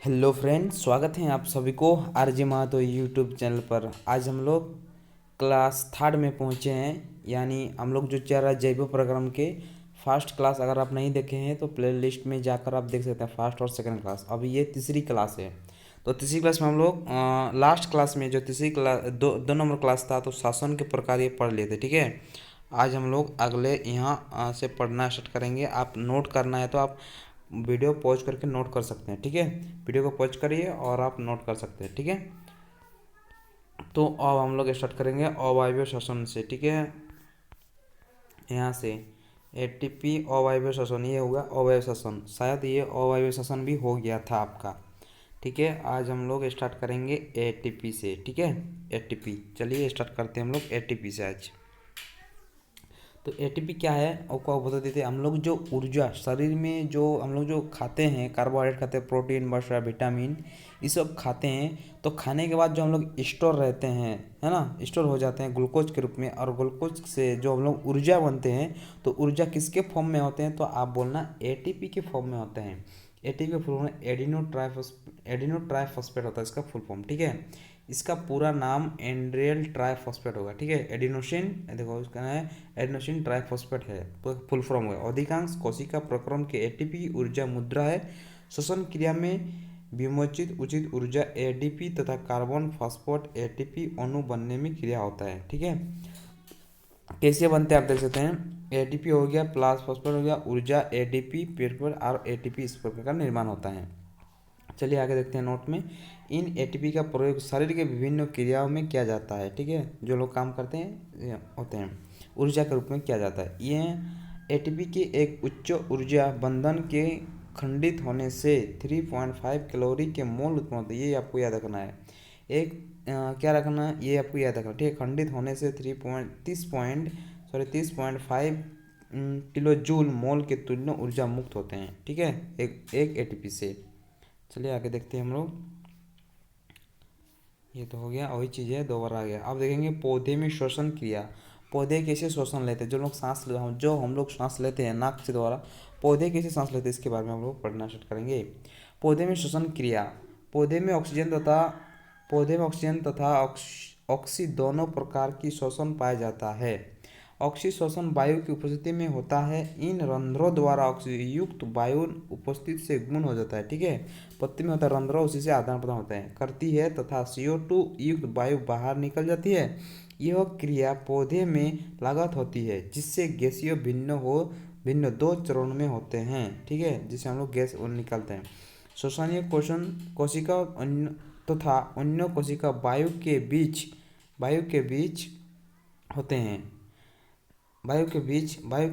Hello friends, स्वागत है आप सभी को आरजे महतो यूट्यूब चैनल पर। आज हम लोग क्लास थर्ड में पहुंचे हैं, यानी हम लोग जो चल रहा है जैव प्रोग्राम के फर्स्ट क्लास। अगर आप नहीं देखे हैं तो प्ले लिस्ट में जाकर आप देख सकते हैं फर्स्ट और सेकंड क्लास। अभी ये तीसरी क्लास है। तो तीसरी क्लास में हम लोग लास्ट क्लास में जो तीसरी क्लास दो नंबर क्लास था तो शासन के प्रकार ये पढ़ लिए थे। ठीक है, आज हम लोग अगले यहाँ से पढ़ना स्टार्ट करेंगे। आप नोट करना है तो आप वीडियो पॉज करके नोट कर सकते हैं। ठीक है, वीडियो को पॉज करिए और आप नोट कर सकते हैं। ठीक है, तो अब हम लोग स्टार्ट करेंगे अवायवीय श्वसन से। ठीक है, यहाँ से एटीपी अवायवीय श्वसन, ये होगा अवयव श्वसन। शायद ये अवायवीय श्वसन भी हो गया था आपका। ठीक है, आज हम लोग स्टार्ट करेंगे एटीपी से। ठीक है, एटीपी, चलिए स्टार्ट करते हैं हम लोग एटीपी से आज। तो एटीपी क्या है आपको बता देते हैं। हम लोग जो ऊर्जा शरीर में जो हम लोग जो खाते हैं, कार्बोहाइड्रेट खाते हैं, प्रोटीन वगैरह, विटामिन, ये सब खाते हैं। तो खाने के बाद जो हम लोग स्टोर रहते हैं, है ना, स्टोर हो जाते हैं ग्लूकोज के रूप में। और ग्लूकोज से जो हम लोग ऊर्जा बनते हैं, तो ऊर्जा किसके फॉर्म में होते हैं, तो आप बोलना एटीपी के फॉर्म में होते हैं। एटीपी का फुल फॉर्म एडिनो ट्राइफॉस्फेट होता है इसका फुल फॉर्म। ठीक है, इसका पूरा नाम एंड्रियल ट्राइफॉस्फेट होगा। ठीक है, एडिनोसिन, देखो इसका है एडिनोसिन ट्राइफॉस्फेट है, तो फुल फॉर्म होगा। अधिकांश कोशिका प्रक्रम के एटीपी ऊर्जा मुद्रा है। श्वसन क्रिया में विमोचित उचित ऊर्जा एडीपी तथा कार्बन फॉस्फेट एटीपी अणु बनने में क्रिया होता है। ठीक है, कैसे बनते हैं आप देख सकते हैं। एटीपी हो गया, प्लस फॉस्फेट हो गया, ऊर्जा एडीपी पेट पर और एटीपी इस प्रकार का निर्माण होता है। चलिए आगे देखते हैं नोट में। इन एटीपी का प्रयोग शरीर के विभिन्न क्रियाओं में किया जाता है। ठीक है, जो लोग काम करते हैं होते हैं ऊर्जा के रूप में किया जाता है। ये एटीपी के एक उच्च ऊर्जा बंधन के खंडित होने से 3.5 कैलोरी के मोल उत्पन्न होते हैं। ये आपको याद रखना है। क्या रखना है, ये आपको याद रखना। ठीक है, खंडित होने से 30.5 किलो जूल मोल के तुल्य ऊर्जा मुक्त होते हैं। ठीक है, एक एटीपी से। चलिए आगे देखते हैं हम लोग। ये तो हो गया, वही चीज़ है, दो बार आ गया। अब देखेंगे पौधे में श्वसन क्रिया। पौधे कैसे श्वसन लेते हैं, जो हम लोग सांस लेते हैं नाक से द्वारा, पौधे कैसे सांस लेते हैं इसके बारे में हम लोग पढ़ना स्टार्ट करेंगे। पौधे में श्वसन क्रिया। पौधे में ऑक्सीजन तथा ऑक्सी दोनों प्रकार की श्वसन पाया जाता है। ऑक्सी श्वसन वायु की उपस्थिति में होता है। इन रंध्रों द्वारा ऑक्सीजन युक्त वायु उपस्थित से गुण हो जाता है। ठीक है, पत्ती में होता है रंध्र, उसी से आदान प्रदान होता है करती है तथा CO2 युक्त वायु बाहर निकल जाती है। यह क्रिया पौधे में लागत होती है, जिससे गैसीय भिन्न दो चरण में होते हैं। ठीक है, जिससे हम लोग गैस निकालते हैं। श्वसनीय कोशिका तथा अन्य कोशिका वायु के बीच होते हैं। वायु के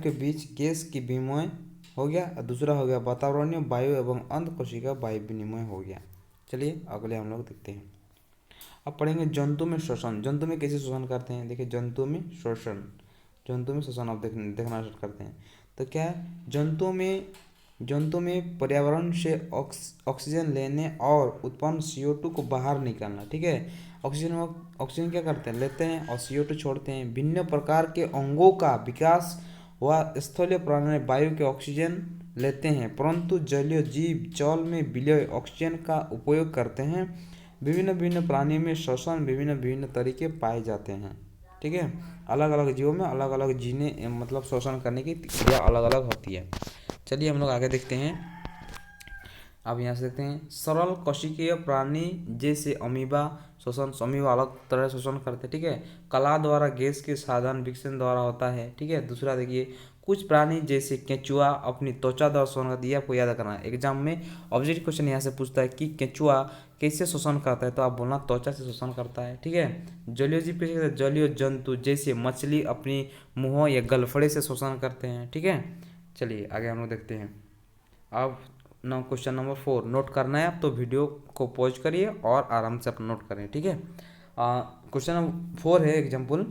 बीच गैस की विनिमय हो गया, और दूसरा हो गया वातावरणीय वायु एवं अंत कोशिका वायु विनिमय हो गया। चलिए अगले हम लोग देखते हैं। अब पढ़ेंगे जंतु में श्वसन। जंतु में कैसे श्वसन करते हैं, देखिए जंतु में श्वसन आप देखना स्टार्ट करते हैं। तो क्या है, जंतु में पर्यावरण से ऑक्सीजन लेने और उत्पन्न CO2 को बाहर निकालना। ठीक है, ऑक्सीजन क्या करते हैं, लेते हैं, और CO2 छोड़ते हैं। भिन्न प्रकार के अंगों का विकास हुआ। स्थलीय प्राणी वायु के ऑक्सीजन लेते हैं, परंतु जलीय जीव जल में विलय ऑक्सीजन का उपयोग करते हैं। विभिन्न प्राणियों में श्वसन विभिन्न तरीके पाए जाते हैं। ठीक है, अलग अलग जीवों में अलग अलग जीने मतलब श्वसन करने की क्रिया अलग अलग होती है। चलिए हम लोग आगे देखते हैं। अब यहाँ से देखते हैं सरल कोशिकीय प्राणी जैसे अमीबा अलग तरह से श्वसन करते हैं। ठीक है, कला द्वारा गैस के साधन विकसन द्वारा होता है। ठीक है, दूसरा देखिए कुछ प्राणी जैसे केंचुआ अपनी त्वचा द्वारा श्वसन करती है। आपको याद करना है, एग्जाम में ऑब्जेक्टिव क्वेश्चन यहाँ से पूछता है कि केंचुआ कैसे श्वसन करता है, तो आप बोलना त्वचा से श्वसन करता है। ठीक है, जलीय जीव कैसे करते हैं, जलीय जंतु जैसे मछली अपनी मुंह या गलफड़े से श्वसन करते हैं। ठीक है, चलिए आगे हम लोग देखते हैं। अब क्वेश्चन नंबर 4 नोट करना है, आप तो वीडियो को पॉज करिए और आराम से अपना नोट करें। ठीक है, क्वेश्चन नंबर 4 है एग्जाम्पल।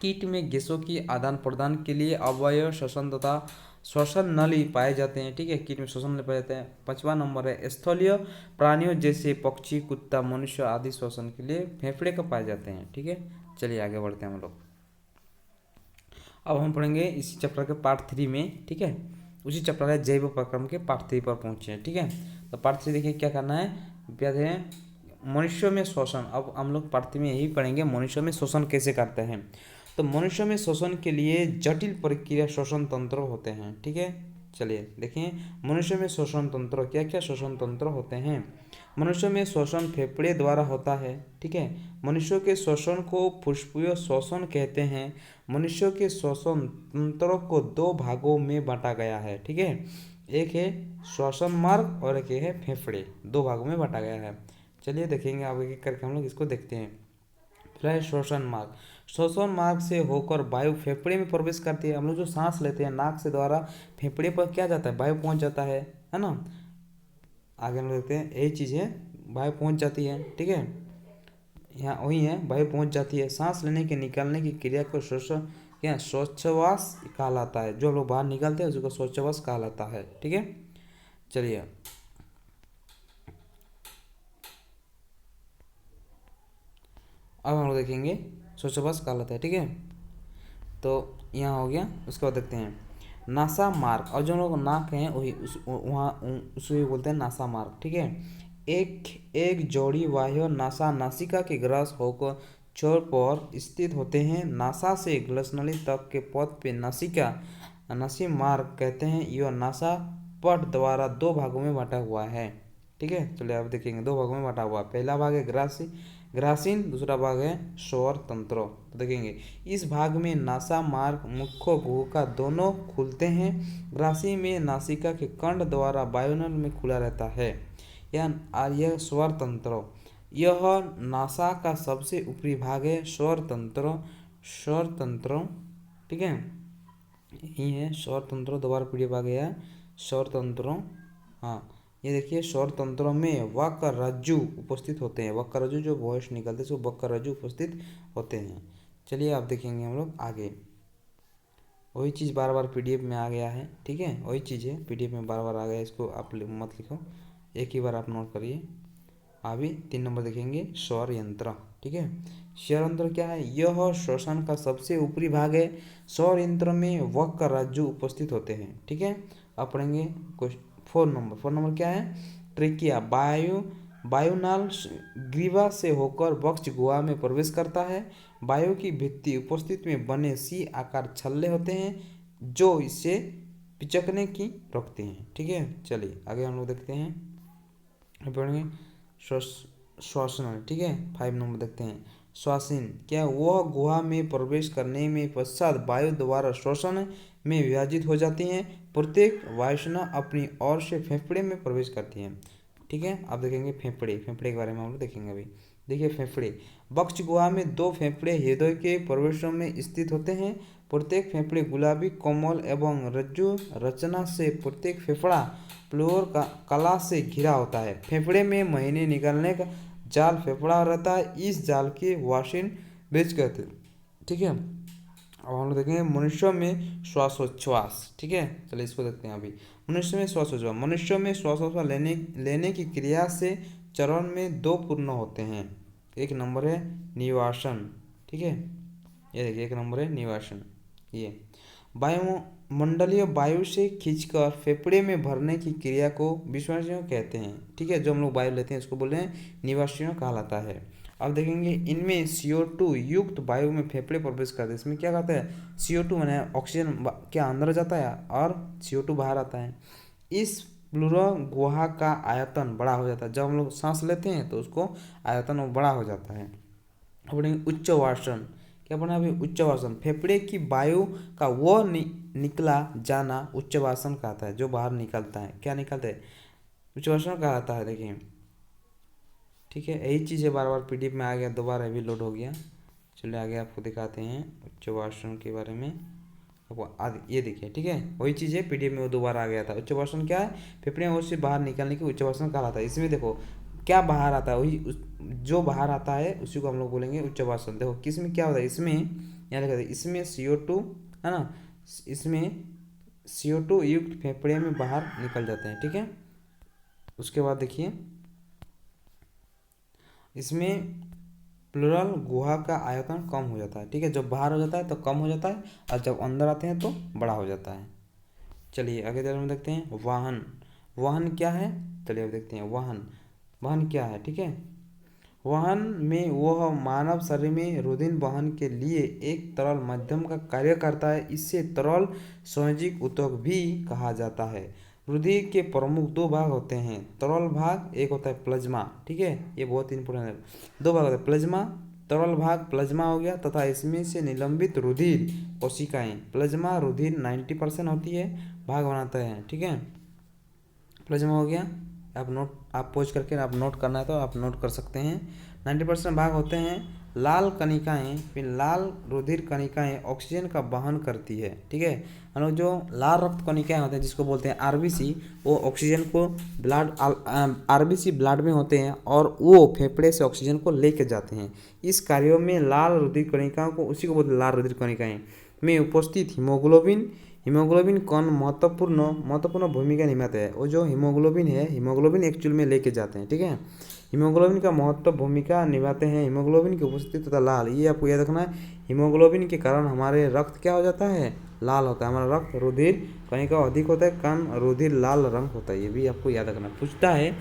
कीट में गैसों की आदान प्रदान के लिए अवयव श्वसन तथा श्वसन नली पाए जाते हैं। ठीक है, कीट में श्वसन नली पाए जाते हैं। 5वां नंबर है स्थलीय प्राणियों जैसे पक्षी, कुत्ता, मनुष्य आदि श्वसन के लिए फेफड़े का पाए जाते हैं। ठीक है, चलिए आगे बढ़ते हैं हम लोग। अब हम पढ़ेंगे इसी चैप्टर के पार्ट 3 में। ठीक है, उसी चैप्टर है जैव प्रक्रम के पार्ट 3 पर पहुंचे हैं। ठीक है, तो पार्ट 3 देखिए क्या करना है, कहते हैं मनुष्यों में शोषण। अब हम लोग पार्ट 3 में यही पढ़ेंगे मनुष्यों में शोषण कैसे करते हैं। तो मनुष्यों में शोषण के लिए जटिल प्रक्रिया शोषण तंत्र होते हैं, ठीक है। चलिए देखिए मनुष्य में शोषण तंत्र, क्या क्या शोषण तंत्र होते हैं। मनुष्य में शोषण फेफड़े द्वारा होता है, ठीक है। मनुष्यों के शोषण को फुफ्फुसीय शोषण कहते हैं। मनुष्यों के शोषण तंत्रों को दो भागों में बांटा गया है, ठीक है। एक है श्वसन मार्ग और एक है फेफड़े, दो भागों में बांटा गया है। चलिए देखेंगे आगे एक करके हम लोग इसको देखते हैं। पहला है श्वसन मार्ग। श्वसन मार्ग से होकर वायु फेफड़े में प्रवेश करती है। हम लोग जो सांस लेते हैं नाक से द्वारा फेफड़े पर क्या जाता है, वायु पहुंच जाता है ना। आगे हम लोग देखते हैं यही चीज़ है, वायु पहुंच जाती है, ठीक है। यहाँ वही है, वायु पहुंच जाती है। सांस लेने के निकालने की क्रिया को श्वसन क्या श्वासोच्छ्वास कहलाता है। जो लोग बाहर निकालते हैं उसको श्वासोच्छ्वास कहलाता है, ठीक है। चलिए अब हम लोग देखेंगे श्वासोच्छ्वास कहलाता है, ठीक है। तो यहाँ हो गया, उसके बाद देखते हैं नासा मार्ग। और जो लोग नाक हैं वही वहाँ उसे बोलते हैं नासा मार्ग, ठीक है। एक जोड़ी वायु नासा नासिका के ग्रस होकर छोर पर स्थित होते हैं। नासा से ग्लसनली तक के पथ पे नासिका नासी मार्ग कहते हैं। यह नासा पट द्वारा दो भागों में बांटा हुआ है, ठीक है। चलिए आप देखेंगे दो भागों में बांटा हुआ है। पहला भाग है ग्रासीन, दूसरा भाग है स्वर तंत्र। तो देखेंगे इस भाग में नासा मार्ग मुख्य गुहा दोनों खुलते हैं। ग्रासी में नासिका के कंठ द्वारा वायुनल में खुला रहता है। यह स्वर तंत्र, यह नासा का सबसे ऊपरी भाग है। स्वर तंत्र, ठीक है। यही है स्वर तंत्र, दोबारा पीढ़ी भाग है स्वर तंत्र। हाँ ये देखिए स्वर तंत्रों में वक्र रज्जु उपस्थित होते हैं। वक्र रज्जु जो वॉइस निकलते हैं उसको वक्र रज्जु उपस्थित होते हैं। चलिए आप देखेंगे हम लोग आगे, वही चीज़ बार बार पीडीएफ में आ गया है, ठीक है। वही चीज़ है पीडीएफ में बार बार आ गया, इसको आप मत लिखो, एक ही बार आप नोट करिए। अभी 3 नंबर देखेंगे स्वर यंत्र, ठीक है। स्वर यंत्र क्या है, यह श्वसन का सबसे ऊपरी भाग है। स्वर यंत्र में वक्र रज्जु उपस्थित होते हैं, ठीक है। अब पढ़ेंगे 4 नंबर क्या है, ट्रेकिया। वायुनाल ग्रीवा से होकर वक्ष गुहा में प्रवेश करता है। वायु की भित्ति उपस्थित में बने सी आकार छल्ले होते हैं जो इसे पिचकने की रोकते हैं, ठीक है। चलिए आगे हम लोग देखते हैं, पढ़ेंगे श्वासन, ठीक है। 5 नंबर देखते हैं श्वासन क्या, वह गुहा में प्रवेश करने में पश्चात वायु द्वारा श्वसन में विभाजित हो जाती हैं। प्रत्येक वायुसेना अपनी ओर से फेफड़े में प्रवेश करती है, ठीक है। अब देखेंगे फेफड़े के बारे में हम लोग देखेंगे अभी। देखिए फेफड़े, वक्ष गुहा में 2 फेफड़े हृदय के प्रवेशों में स्थित होते हैं। प्रत्येक फेफड़े गुलाबी कोमल एवं रज्जु रचना से प्रत्येक फेफड़ा प्लोर का कला से घिरा होता है। फेफड़े में महीने निकलने का जाल फेफड़ा रहता है। इस जाल के वाशिन बेच कहते हैं, ठीक है। अब हम लोग देखेंगे मनुष्यों में श्वासोच्छ्वास, ठीक है। चलिए इसको देखते हैं अभी। मनुष्य में श्वासोच्छ्वास, मनुष्यों में श्वासोच्छ्वास लेने की क्रिया से चरण में 2 पूर्ण होते हैं। एक नंबर है निवासन, ठीक है। ये देखिए 1 नंबर है निवासन। ये वायुमंडलीय वायु से खींचकर फेफड़े में भरने की क्रिया को विश्वासियों कहते हैं, ठीक है। जो हम लोग वायु लेते हैं उसको बोल रहे हैं निवासियों कहलाता है। अब देखेंगे इनमें CO2 युक्त वायु में फेफड़े प्रवेश करते हैं। इसमें क्या कहते हैं, CO2 माने ऑक्सीजन क्या अंदर जाता है और CO2 बाहर आता है। इस प्लूरल गुहा का आयतन बड़ा हो जाता है। जब हम लोग सांस लेते हैं तो उसको आयतन बड़ा हो जाता है। अब उच्चवासन, क्या बना अभी उच्चवासन, फेफड़े की वायु का वो निकला जाना उच्चवासन कहता है। जो बाहर निकलता है क्या निकलता है, उच्चवासन कहता है। देखिए ठीक है, यही चीज़ है, बार बार पीडीएफ में आ गया, दोबारा भी लोड हो गया। चलिए आगे आपको दिखाते हैं उच्चवासन के बारे में। आपको ये देखिए, ठीक है, वही चीज़ है पीडीएफ में वो दोबारा आ गया था। उच्चवासन क्या है, फेफड़े में से बाहर निकलने की उच्चवासन कहलाता है। इसमें देखो क्या बाहर आता है, वही जो बाहर आता है उसी को हम लोग बोलेंगे उच्चवासन। देखो किस में क्या होता है, इसमें यहाँ लिखा था, इसमें CO2 है ना, इसमें CO2 युक्त फेफड़े में बाहर निकल जाते हैं, ठीक है। उसके बाद देखिए इसमें प्लूरल गुहा का आयतन कम हो जाता है, ठीक है। जब बाहर हो जाता है तो कम हो जाता है और जब अंदर आते हैं तो बड़ा हो जाता है। चलिए आगे तरफ में देखते हैं वाहन। वाहन क्या है, चलिए अब देखते हैं वहन। वहन क्या है, ठीक है। वहन में वह मानव शरीर में रुधिर वहन के लिए एक तरल माध्यम का कार्य करता है। इसे तरल संयोजक ऊतक भी कहा जाता है। रुधिर के प्रमुख दो भाग होते हैं। तरल भाग एक होता है प्लाज्मा, ठीक है, ये बहुत इंपॉर्टेंट है। दो भाग होते हैं, प्लाज्मा, तरल भाग प्लाज्मा हो गया, तथा इसमें से निलंबित रुधिर कोशिकाएं। प्लाज्मा रुधिर 90% होती है, भाग बनाता है, ठीक है। प्लाज्मा हो गया, आप पोज करके आप नोट करना है तो आप नोट कर सकते हैं। 90% भाग होते हैं। लाल कणिकाएं, फिर लाल रुधिर कणिकाएं ऑक्सीजन का वहन करती है, ठीक है। हम लोग जो लाल रक्त कणिकाएं होते हैं जिसको बोलते हैं आरबीसी, वो ऑक्सीजन को ब्लड, आरबीसी ब्लड में होते हैं और वो फेफड़े से ऑक्सीजन को लेके जाते हैं। इस कार्यों में लाल रुधिर कणिकाओं को, उसी को बोलते हैं लाल रुधिर कणिकाएं में उपस्थित हीमोग्लोबिन कण महत्वपूर्ण भूमिका निभाते हैं। वो जो हीमोग्लोबिन है, हीमोग्लोबिन एक्चुअल में लेके जाते हैं, ठीक है। हीमोग्लोबिन का महत्व भूमिका निभाते हैं। हीमोग्लोबिन की उपस्थिति तथा लाल, ये आपको याद रखना है। हीमोग्लोबिन के कारण हमारे रक्त क्या हो जाता है, लाल होता है। हमारा रक्त रुधिर कणिका अधिक होता है, कण रुधिर लाल रंग होता है, ये भी आपको याद रखना। पूछता है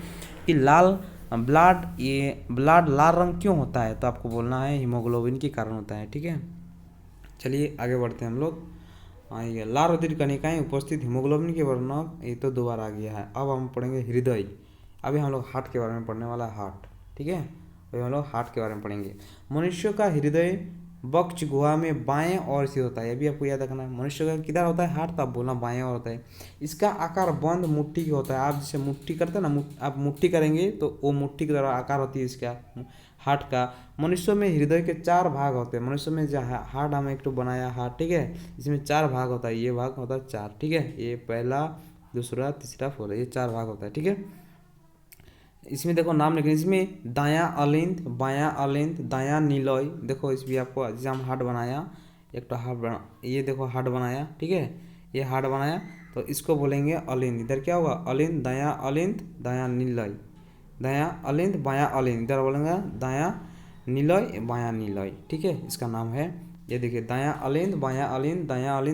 कि लाल ब्लड लाल रंग क्यों होता है, तो आपको बोलना है हीमोग्लोबिन के कारण होता है, ठीक है। चलिए आगे बढ़ते हैं हम लोग। ये लाल रुधिर कणिकाएं उपस्थित हीमोग्लोबिन के वर्णक, ये तो दो बार आ गया है। अब हम पढ़ेंगे हृदय। अभी हम लोग हार्ट के बारे में पढ़ने वाला है, हार्ट, ठीक है। अभी हम लोग हार्ट के बारे में पढ़ेंगे। मनुष्य का हृदय वक्ष गुहा में बाएं ओर से होता है, ये भी आपको याद रखना है। मनुष्य का किधर होता है, हार्ट, तो आप बोलना बाएं ओर होता है। इसका आकार बंद मुट्ठी का होता है। आप जैसे मुट्ठी करते हैं ना, आप मुट्ठी करेंगे तो वो मुट्ठी की तरह आकार होती है इसका, हार्ट का। मनुष्य में हृदय के 4 भाग होते हैं। मनुष्य में जो हार्ट हमें एक तो बनाया हार्ट, ठीक है, इसमें 4 भाग होता है। ये भाग होता है 4, ठीक है। ये पहला, दूसरा, तीसरा, फोर्थ, ये 4 भाग होता है, ठीक है। इसमें देखो नाम लिखें, इसमें दायां अलिंद, बायां अलिंद, दायां नीलय। देखो इस भी आपको, जैसे हम हार्ट बनाया, एक तो हार्ट बना, ये देखो हार्ट बनाया, ठीक है, ये हार्ट बनाया, तो इसको बोलेंगे अलिंद। इधर क्या होगा, अलिंद, दायां नीलय, दायां अलिंद, बायां अलिंद। इधर बोलेंगे दायां नीलय, बायां नीलय, ठीक है, इसका नाम है। ये देखिए, दायां अलिंद, बायां अलिंद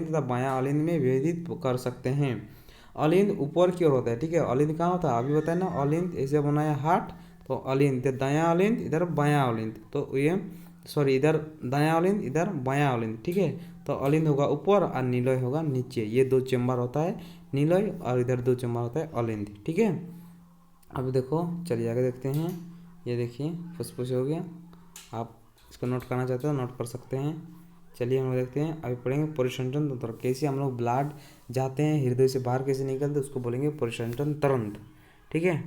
तथा बायां अलिंद में विभेदित कर सकते हैं। अलिंद ऊपर की ओर होता है, ठीक है। अलिंद कहाँ होता है, अभी बताया ना, अलिंद ऐसे बनाया हार्ट, तो अलिंद, इधर दायां अलिंद, इधर बायां अलिंद, तो ये सॉरी, इधर दायां अलिंद, इधर बायां अलिंद, ठीक है। तो अलिंद होगा ऊपर और नीलय होगा नीचे। ये 2 चेम्बर होता है नीलय, और इधर 2 चेम्बर होता है अलिंद, ठीक है। अब देखो, चलिए आगे देखते हैं। ये देखिए फुसफुस हो गया। आप इसको नोट करना चाहते हो नोट कर सकते हैं। चलिए हम लोग देखते हैं, अभी पढ़ेंगे परिसंचरण तंत्र। कैसे हम लोग ब्लड जाते हैं हृदय से बाहर, कैसे निकलते, उसको बोलेंगे परिसंचरण तंत्र, ठीक है।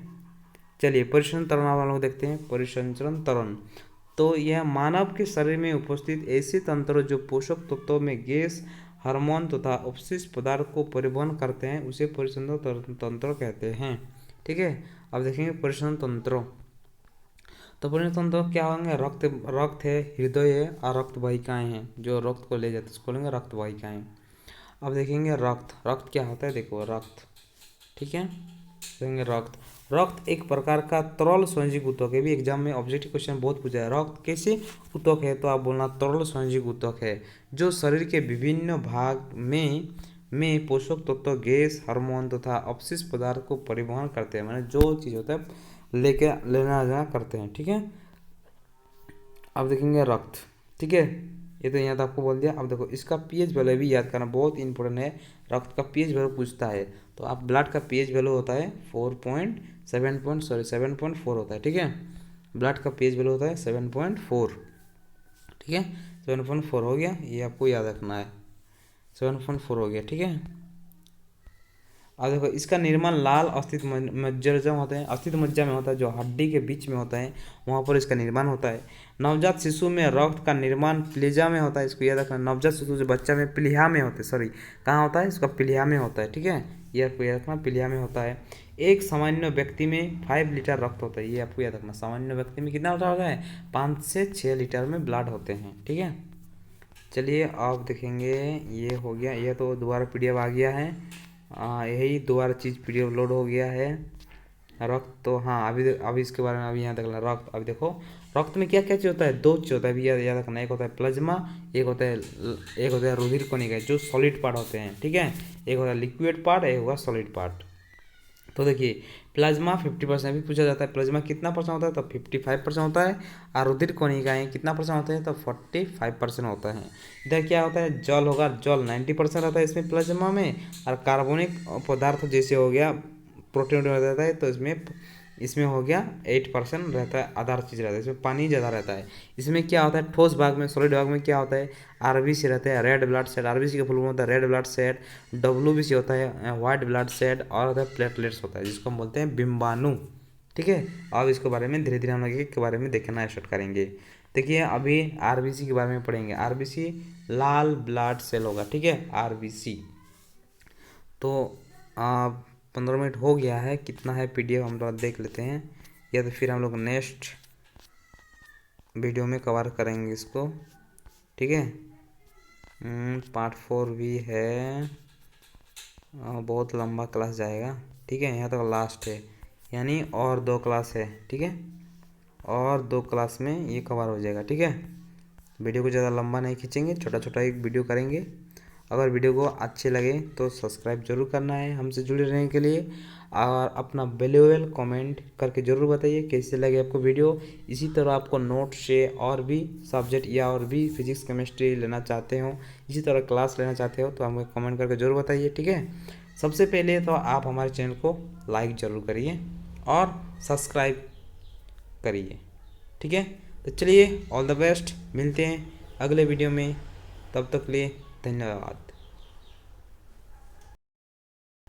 चलिए परिसंचरण तंत्र हम लोग देखते हैं। परिसंचरण तंत्र तो यह मानव के शरीर में उपस्थित ऐसे तंत्र जो पोषक तत्वों में गैस, हार्मोन तथा अपशिष्ट पदार्थ को परिवहन करते हैं, उसे परिसंचरण तंत्र कहते हैं, ठीक है। अब देखेंगे परिसंचरण तंत्र। तो परिसंचरण तंत्र क्या होंगे, रक्त है, हृदय है और रक्त वाहिकाएं हैं, जो रक्त को ले जाते हैं, उसको बोलेंगे रक्त वाहिकाएं। अब देखेंगे रक्त क्या होता है, देखो रक्त, ठीक है। देखेंगे रक्त एक प्रकार का तरल संयोजक ऊतक है। भी एग्जाम में ऑब्जेक्टिव क्वेश्चन बहुत पूछा है, रक्त कैसे ऊतक है, तो आप बोलना तरल संयोजक ऊतक है, जो शरीर के विभिन्न भाग में पोषक तत्व, गैस, हार्मोन तथा अपशिष्ट पदार्थ को परिवहन करते हैं। माने जो चीज़ होता है लेना जाना करते हैं, ठीक है। अब देखेंगे रक्त, ठीक है, ये तो यहाँ तक आपको बोल दिया। अब देखो इसका पीएच वैल्यू भी याद करना बहुत इंपॉर्टेंट है। रक्त का पीएच वैल्यू पूछता है, तो आप ब्लड का पीएच वैल्यू होता है 7.4 होता है, ठीक है। ब्लड का पीएच वैल्यू होता है 7.4, ठीक है। 7.4 हो गया, ये आपको याद रखना है। 7.4 हो गया, ठीक है। अब देखो इसका निर्माण लाल अस्थित मज्जा होते हैं, अस्थित मज्जा में होता है, जो हड्डी के बीच में होता है, वहाँ पर इसका निर्माण होता है। नवजात शिशु में रक्त का निर्माण प्लीहा में होता है, इसको याद रखना। नवजात शिशु जो बच्चा में प्लीहा में होता है, सॉरी कहाँ होता है, इसका प्लीहा में होता है, ठीक है, ये आपको याद रखना, प्लीहा में होता है। एक सामान्य व्यक्ति में 5 लीटर रक्त होता है, ये आपको याद रखना। सामान्य व्यक्ति में कितना होता है, 5 से 6 लीटर में ब्लड होते हैं, ठीक है। चलिए आप देखेंगे, ये हो गया, ये तो दोबारा पीडीएफ आ गया है, यही दोबारा चीज़ पीडीएफ लोड हो गया है। रक्त तो हाँ, अभी इसके बारे में अभी यहाँ तक रक्त। अभी देखो रक्त में क्या क्या चीज़ होता है, 2 चीज़ होता है, अभी याद रखना। एक होता है प्लाज्मा, एक होता है रुधिर कणिका, जो सॉलिड पार्ट होते हैं, ठीक है। एक होता है लिक्विड पार्ट, एक होगा सॉलिड पार्ट। तो देखिए प्लाज्मा 50% भी पूछा जाता है, प्लाज्मा कितना परसेंट होता है तो 55% होता है। और रुधिर कोशिकाएं कितना परसेंट होते हैं तो 45% होता है। इधर क्या होता है, जल होगा, जल 90% रहता है इसमें प्लाज्मा में। और कार्बनिक पदार्थ जैसे हो गया प्रोटीन रहता है तो इसमें इसमें हो गया 8% रहता है, आधार चीज़ रहता है, इसमें पानी ज़्यादा रहता है। इसमें क्या होता है, ठोस भाग में, सॉलिड भाग में क्या होता है, आरबीसी रहता है, रेड ब्लड सेल, आरबीसी का फुल फॉर्म होता है रेड ब्लड सेल, डब्ल्यूबीसी होता है व्हाइट ब्लड सेल, और होता है प्लेटलेट्स होता है जिसको हम बोलते हैं बिम्बाणु। ठीक है, अब इसके बारे में धीरे धीरे हम लोग के बारे में देखना स्टार्ट करेंगे। देखिए अभी आरबीसी के बारे में पढ़ेंगे। आरबीसी लाल ब्लड सेल होगा, ठीक है, आरबीसी। तो 15 मिनट हो गया है, कितना है पीडीएफ हम लोग देख लेते हैं, या तो फिर हम लोग नेक्स्ट वीडियो में कवर करेंगे इसको। ठीक है, पार्ट 4 भी है, बहुत लंबा क्लास जाएगा। ठीक है, यहाँ तक लास्ट है, यानी और 2 क्लास है। ठीक है, और 2 क्लास में ये कवर हो जाएगा। ठीक है, वीडियो को ज़्यादा लंबा नहीं खींचेंगे, छोटा छोटा एक वीडियो करेंगे। अगर वीडियो को अच्छे लगे तो सब्सक्राइब जरूर करना है हमसे जुड़े रहने के लिए, और अपना वैल्यूएबल कमेंट करके ज़रूर बताइए कैसे लगे आपको वीडियो। इसी तरह आपको नोट से और भी सब्जेक्ट या और भी फिजिक्स केमिस्ट्री लेना चाहते हो, इसी तरह क्लास लेना चाहते हो तो हमें कमेंट करके ज़रूर बताइए। ठीक है, सबसे पहले तो आप हमारे चैनल को लाइक ज़रूर करिए और सब्सक्राइब करिए। ठीक है, तो चलिए ऑल द बेस्ट, मिलते हैं अगले वीडियो में, तब तक के लिए धन्यवाद।